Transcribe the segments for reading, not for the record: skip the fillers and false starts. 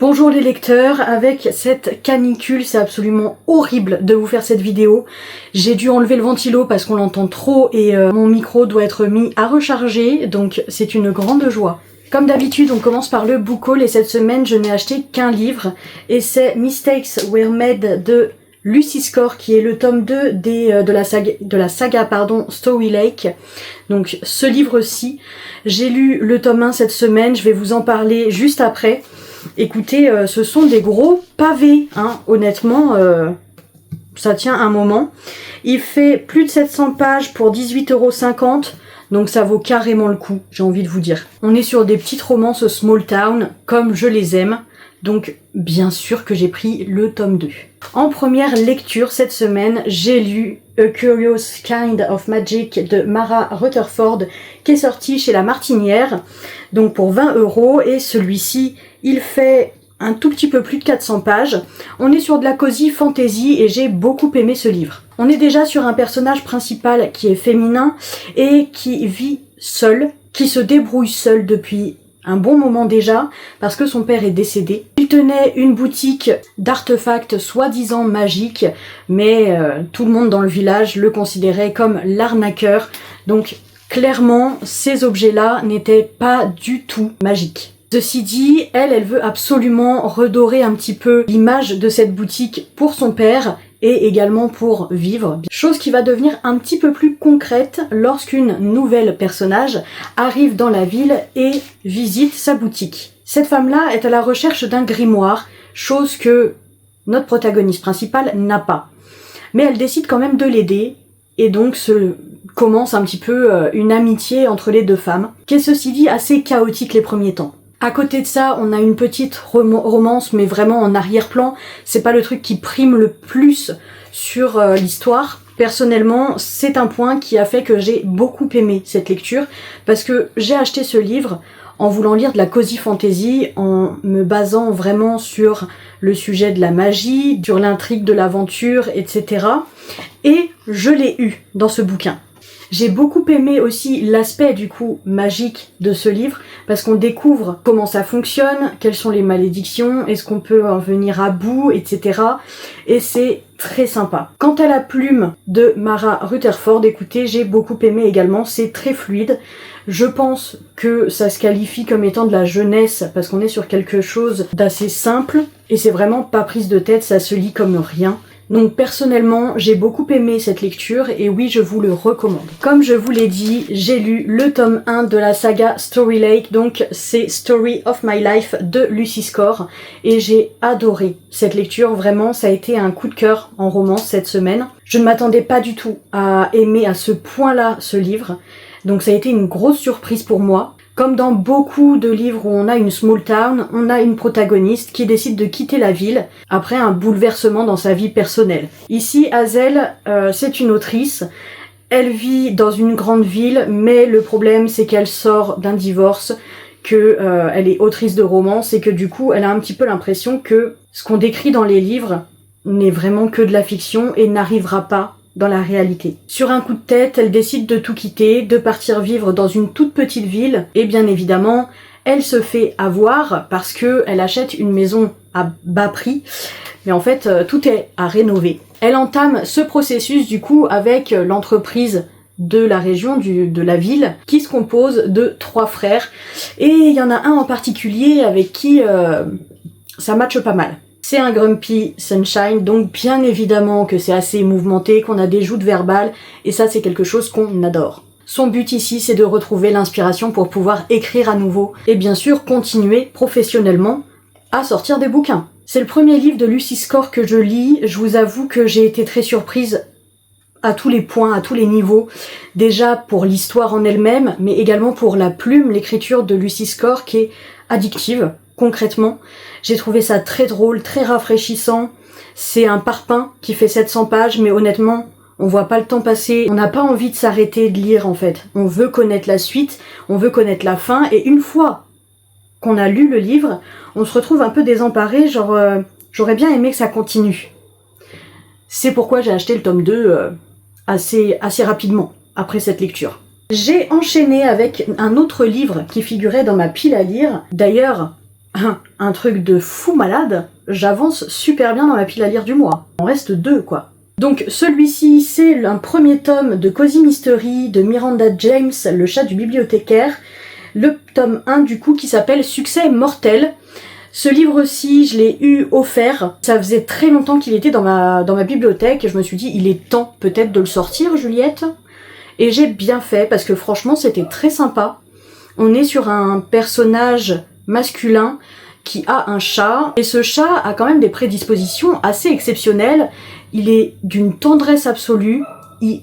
Bonjour les lecteurs, avec cette canicule, c'est absolument horrible de vous faire cette vidéo. J'ai dû enlever le ventilo parce qu'on l'entend trop et mon micro doit être mis à recharger, donc c'est une grande joie. Comme d'habitude, on commence par le book haul et cette semaine, je n'ai acheté qu'un livre et c'est Mistakes Were Made de Lucy Score qui est le tome 2 de la saga Story Lake. Donc ce livre-ci, j'ai lu le tome 1 cette semaine, je vais vous en parler juste après. Écoutez, ce sont des gros pavés, hein. Honnêtement, ça tient un moment. Il fait plus de 700 pages pour 18,50 €, donc ça vaut carrément le coup, j'ai envie de vous dire. On est sur des petites romances small town, comme je les aime, donc bien sûr que j'ai pris le tome 2. En première lecture cette semaine, j'ai lu A Curious Kind of Magic de Mara Rutherford, qui est sorti chez La Martinière, donc pour 20 €, et celui-ci, il fait un tout petit peu plus de 400 pages. On est sur de la cozy fantasy et j'ai beaucoup aimé ce livre. On est déjà sur un personnage principal qui est féminin et qui vit seul, qui se débrouille seul depuis un bon moment déjà, parce que son père est décédé. Il tenait une boutique d'artefacts soi-disant magiques, mais tout le monde dans le village le considérait comme l'arnaqueur. Donc clairement, ces objets-là n'étaient pas du tout magiques. Ceci dit, elle veut absolument redorer un petit peu l'image de cette boutique pour son père et également pour vivre. Chose qui va devenir un petit peu plus concrète lorsqu'une nouvelle personnage arrive dans la ville et visite sa boutique. Cette femme-là est à la recherche d'un grimoire, chose que notre protagoniste principale n'a pas. Mais elle décide quand même de l'aider et donc commence un petit peu une amitié entre les deux femmes, qui est ceci dit assez chaotique les premiers temps. À côté de ça, on a une petite romance, mais vraiment en arrière-plan. C'est pas le truc qui prime le plus sur l'histoire. Personnellement, c'est un point qui a fait que j'ai beaucoup aimé cette lecture, parce que j'ai acheté ce livre en voulant lire de la cozy fantasy, en me basant vraiment sur le sujet de la magie, sur l'intrigue de l'aventure, etc. Et je l'ai eu dans ce bouquin. J'ai beaucoup aimé aussi l'aspect du coup magique de ce livre parce qu'on découvre comment ça fonctionne, quelles sont les malédictions, est-ce qu'on peut en venir à bout, etc. Et c'est très sympa. Quant à la plume de Mara Rutherford, écoutez, j'ai beaucoup aimé également, c'est très fluide. Je pense que ça se qualifie comme étant de la jeunesse parce qu'on est sur quelque chose d'assez simple et c'est vraiment pas prise de tête, ça se lit comme rien. Donc personnellement, j'ai beaucoup aimé cette lecture et oui, je vous le recommande. Comme je vous l'ai dit, j'ai lu le tome 1 de la saga Story Lake, donc c'est Story of My Life de Lucy Score et j'ai adoré cette lecture, vraiment ça a été un coup de cœur en romance cette semaine. Je ne m'attendais pas du tout à aimer à ce point-là ce livre, donc ça a été une grosse surprise pour moi. Comme dans beaucoup de livres où on a une small town, on a une protagoniste qui décide de quitter la ville après un bouleversement dans sa vie personnelle. Ici, Hazel, c'est une autrice. Elle vit dans une grande ville, mais le problème c'est qu'elle sort d'un divorce, elle est autrice de romance et que du coup, elle a un petit peu l'impression que ce qu'on décrit dans les livres n'est vraiment que de la fiction et n'arrivera pas dans la réalité. Sur un coup de tête, elle décide de tout quitter, de partir vivre dans une toute petite ville et bien évidemment, elle se fait avoir parce que elle achète une maison à bas prix, mais en fait, tout est à rénover. Elle entame ce processus du coup avec l'entreprise de la région, de la ville, qui se compose de 3 frères et il y en a un en particulier avec qui ça matche pas mal. C'est un Grumpy Sunshine, donc bien évidemment que c'est assez mouvementé, qu'on a des joutes verbales, et ça c'est quelque chose qu'on adore. Son but ici, c'est de retrouver l'inspiration pour pouvoir écrire à nouveau, et bien sûr continuer professionnellement à sortir des bouquins. C'est le premier livre de Lucy Score que je lis, je vous avoue que j'ai été très surprise à tous les points, à tous les niveaux, déjà pour l'histoire en elle-même, mais également pour la plume, l'écriture de Lucy Score qui est addictive. Concrètement, j'ai trouvé ça très drôle, très rafraîchissant. C'est un parpaing qui fait 700 pages, mais honnêtement, on voit pas le temps passer. On n'a pas envie de s'arrêter de lire en fait. On veut connaître la suite, on veut connaître la fin, et une fois qu'on a lu le livre, on se retrouve un peu désemparé, genre j'aurais bien aimé que ça continue. C'est pourquoi j'ai acheté le tome 2 assez rapidement après cette lecture. J'ai enchaîné avec un autre livre qui figurait dans ma pile à lire. D'ailleurs, un truc de fou malade, j'avance super bien dans ma pile à lire du mois. Il en reste 2 quoi. Donc celui-ci, c'est un premier tome de Cozy Mystery de Miranda James, le chat du bibliothécaire. Le tome 1 du coup qui s'appelle Succès mortel. Ce livre-ci, je l'ai eu offert. Ça faisait très longtemps qu'il était dans ma bibliothèque et je me suis dit il est temps peut-être de le sortir, Juliette. Et j'ai bien fait parce que franchement c'était très sympa. On est sur un personnage masculin qui a un chat et ce chat a quand même des prédispositions assez exceptionnelles. Il est d'une tendresse absolue.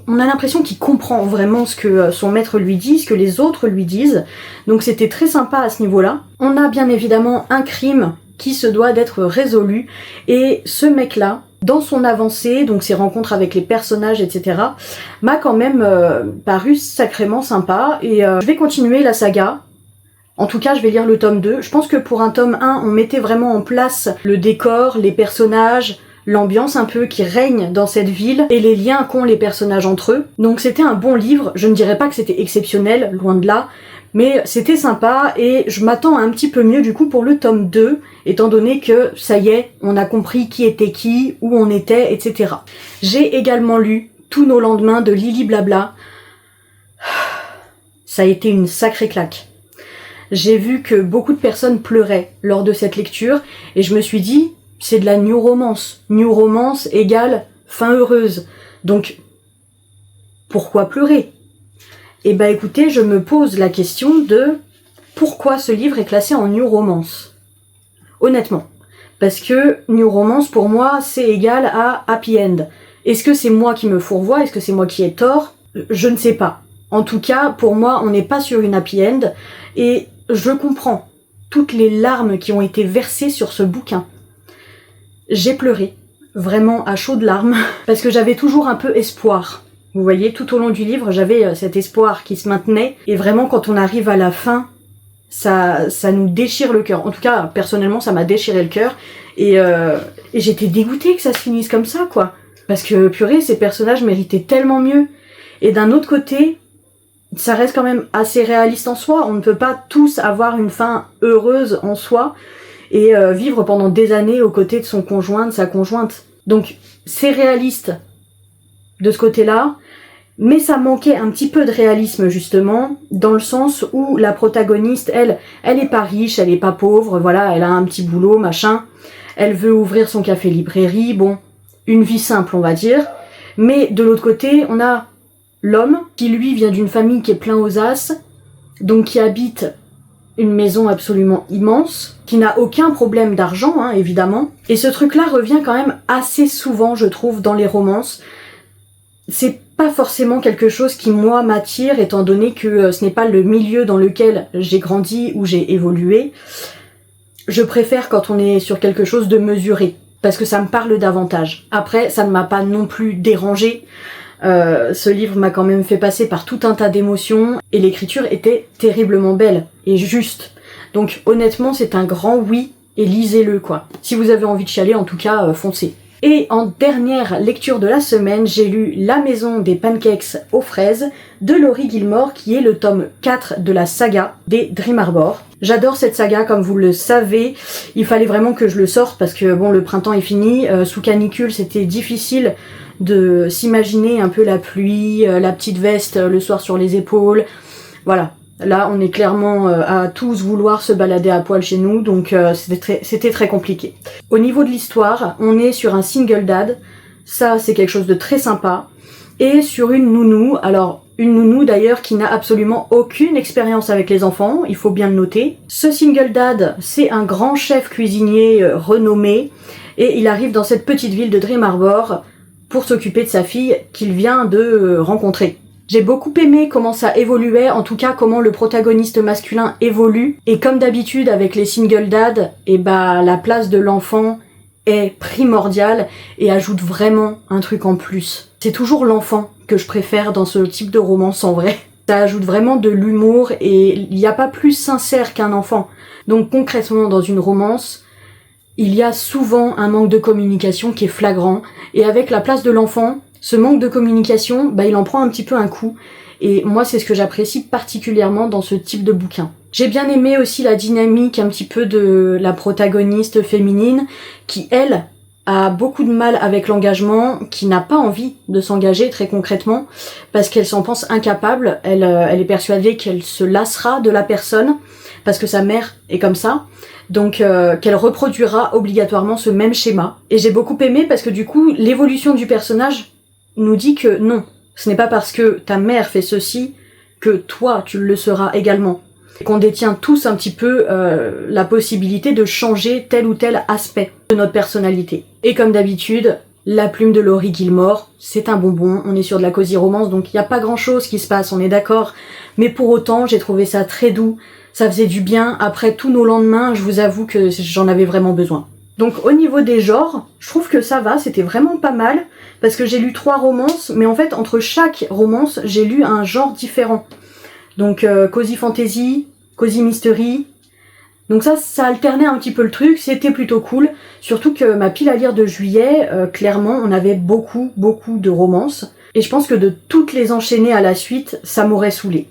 On a l'impression qu'il comprend vraiment ce que son maître lui dit, ce que les autres lui disent. Donc c'était très sympa à ce niveau-là. On a bien évidemment un crime qui se doit d'être résolu. Et ce mec-là, dans son avancée, donc ses rencontres avec les personnages, etc., m'a quand même paru sacrément sympa. Et je vais continuer la saga. En tout cas, je vais lire le tome 2. Je pense que pour un tome 1, on mettait vraiment en place le décor, les personnages, l'ambiance un peu qui règne dans cette ville et les liens qu'ont les personnages entre eux. Donc c'était un bon livre, je ne dirais pas que c'était exceptionnel, loin de là, mais c'était sympa et je m'attends un petit peu mieux du coup pour le tome 2, étant donné que ça y est, on a compris qui était qui, où on était, etc. J'ai également lu Tous nos lendemains de Lily Blabla. Ça a été une sacrée claque. J'ai vu que beaucoup de personnes pleuraient lors de cette lecture et je me suis dit c'est de la new romance. New romance égale fin heureuse. Donc, pourquoi pleurer? Eh ben écoutez, je me pose la question de pourquoi ce livre est classé en new romance. Honnêtement. Parce que new romance, pour moi, c'est égal à happy end. Est-ce que c'est moi qui me fourvoie? Est-ce que c'est moi qui ai tort? Je ne sais pas. En tout cas, pour moi, on n'est pas sur une happy end. Et je comprends toutes les larmes qui ont été versées sur ce bouquin. J'ai pleuré, vraiment à chaudes larmes, parce que j'avais toujours un peu espoir. Vous voyez, tout au long du livre, j'avais cet espoir qui se maintenait, et vraiment quand on arrive à la fin, ça nous déchire le cœur. En tout cas, personnellement, ça m'a déchiré le cœur, et j'étais dégoûtée que ça se finisse comme ça, quoi. Parce que, purée, ces personnages méritaient tellement mieux. Et d'un autre côté, ça reste quand même assez réaliste en soi, on ne peut pas tous avoir une fin heureuse en soi, et vivre pendant des années aux côtés de son conjoint, de sa conjointe. Donc c'est réaliste de ce côté-là, mais ça manquait un petit peu de réalisme justement, dans le sens où la protagoniste, elle est pas riche, elle est pas pauvre, voilà, elle a un petit boulot, machin, elle veut ouvrir son café-librairie, bon, une vie simple on va dire, mais de l'autre côté, on a l'homme qui lui vient d'une famille qui est plein aux as, donc qui habite une maison absolument immense, qui n'a aucun problème d'argent, hein, évidemment. Et ce truc-là revient quand même assez souvent, je trouve, dans les romances. C'est pas forcément quelque chose qui, moi, m'attire, étant donné que ce n'est pas le milieu dans lequel j'ai grandi ou j'ai évolué. Je préfère quand on est sur quelque chose de mesuré, parce que ça me parle davantage. Après, ça ne m'a pas non plus dérangée. Ce livre m'a quand même fait passer par tout un tas d'émotions et l'écriture était terriblement belle et juste. Donc honnêtement c'est un grand oui et lisez-le quoi. Si vous avez envie de chialer en tout cas foncez. Et en dernière lecture de la semaine, j'ai lu La maison des pancakes aux fraises de Laurie Gilmore qui est le tome 4 de la saga des Dream Harbor. J'adore cette saga comme vous le savez, il fallait vraiment que je le sorte parce que bon le printemps est fini, sous canicule c'était difficile de s'imaginer un peu la pluie, la petite veste le soir sur les épaules, voilà. Là, on est clairement à tous vouloir se balader à poil chez nous, donc c'était très compliqué. Au niveau de l'histoire, on est sur un single dad, ça c'est quelque chose de très sympa, et sur une nounou, alors une nounou d'ailleurs qui n'a absolument aucune expérience avec les enfants, il faut bien le noter. Ce single dad, c'est un grand chef cuisinier renommé, et il arrive dans cette petite ville de Dream Harbor pour s'occuper de sa fille qu'il vient de rencontrer. J'ai beaucoup aimé comment ça évoluait, en tout cas comment le protagoniste masculin évolue, et comme d'habitude avec les single dads, et bah la place de l'enfant est primordiale et ajoute vraiment un truc en plus. C'est toujours l'enfant que je préfère dans ce type de romance en vrai. Ça ajoute vraiment de l'humour et il n'y a pas plus sincère qu'un enfant. Donc concrètement dans une romance, il y a souvent un manque de communication qui est flagrant, et avec la place de l'enfant, ce manque de communication, bah il en prend un petit peu un coup, et moi c'est ce que j'apprécie particulièrement dans ce type de bouquin. J'ai bien aimé aussi la dynamique un petit peu de la protagoniste féminine qui, elle, a beaucoup de mal avec l'engagement, qui n'a pas envie de s'engager très concrètement, parce qu'elle s'en pense incapable, elle est persuadée qu'elle se lassera de la personne, parce que sa mère est comme ça, donc qu'elle reproduira obligatoirement ce même schéma. Et j'ai beaucoup aimé parce que du coup, l'évolution du personnage nous dit que non, ce n'est pas parce que ta mère fait ceci que toi tu le seras également. Et qu'on détient tous un petit peu la possibilité de changer tel ou tel aspect de notre personnalité. Et comme d'habitude, la plume de Laurie Gilmore, c'est un bonbon, on est sur de la cosy romance, donc il n'y a pas grand chose qui se passe, on est d'accord, mais pour autant, j'ai trouvé ça très doux, ça faisait du bien, après tous nos lendemains, je vous avoue que j'en avais vraiment besoin. Donc au niveau des genres, je trouve que ça va, c'était vraiment pas mal, parce que j'ai lu 3 romances, mais en fait, entre chaque romance, j'ai lu un genre différent. Donc cosy fantasy, cosy mystery. Donc ça alternait un petit peu le truc, c'était plutôt cool. Surtout que ma pile à lire de juillet, clairement, on avait beaucoup de romances. Et je pense que de toutes les enchaîner à la suite, ça m'aurait saoulé.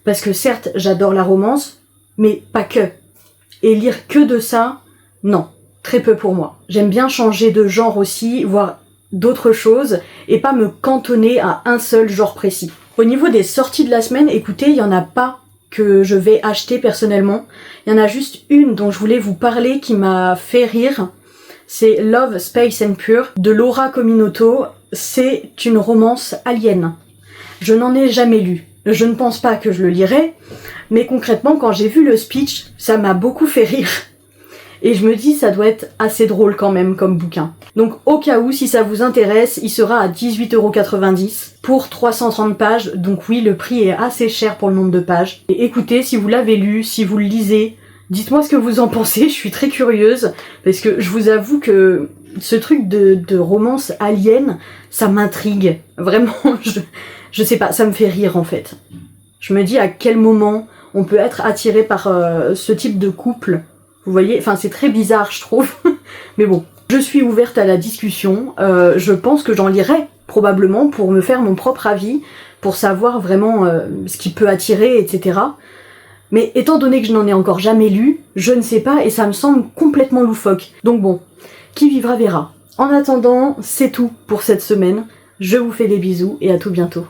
Parce que certes, j'adore la romance, mais pas que. Et lire que de ça, non, très peu pour moi. J'aime bien changer de genre aussi, voir d'autres choses, et pas me cantonner à un seul genre précis. Au niveau des sorties de la semaine, écoutez, il y en a pas que je vais acheter personnellement. Il y en a juste une dont je voulais vous parler qui m'a fait rire. C'est Love, Space and Pure de Laura Cominoto. C'est une romance alien. Je n'en ai jamais lu. Je ne pense pas que je le lirai, mais concrètement, quand j'ai vu le speech, ça m'a beaucoup fait rire. Et je me dis, ça doit être assez drôle quand même comme bouquin. Donc au cas où, si ça vous intéresse, il sera à 18,90€ pour 330 pages. Donc oui, le prix est assez cher pour le nombre de pages. Et écoutez, si vous l'avez lu, si vous le lisez, dites-moi ce que vous en pensez, je suis très curieuse. Parce que je vous avoue que ce truc de romance alien, ça m'intrigue. Vraiment, je sais pas, ça me fait rire en fait. Je me dis à quel moment on peut être attiré par ce type de couple. Vous voyez, enfin c'est très bizarre je trouve, mais bon. Je suis ouverte à la discussion, je pense que j'en lirai probablement pour me faire mon propre avis, pour savoir vraiment ce qui peut attirer, etc. Mais étant donné que je n'en ai encore jamais lu, je ne sais pas et ça me semble complètement loufoque. Donc bon, qui vivra verra. En attendant, c'est tout pour cette semaine. Je vous fais des bisous et à tout bientôt.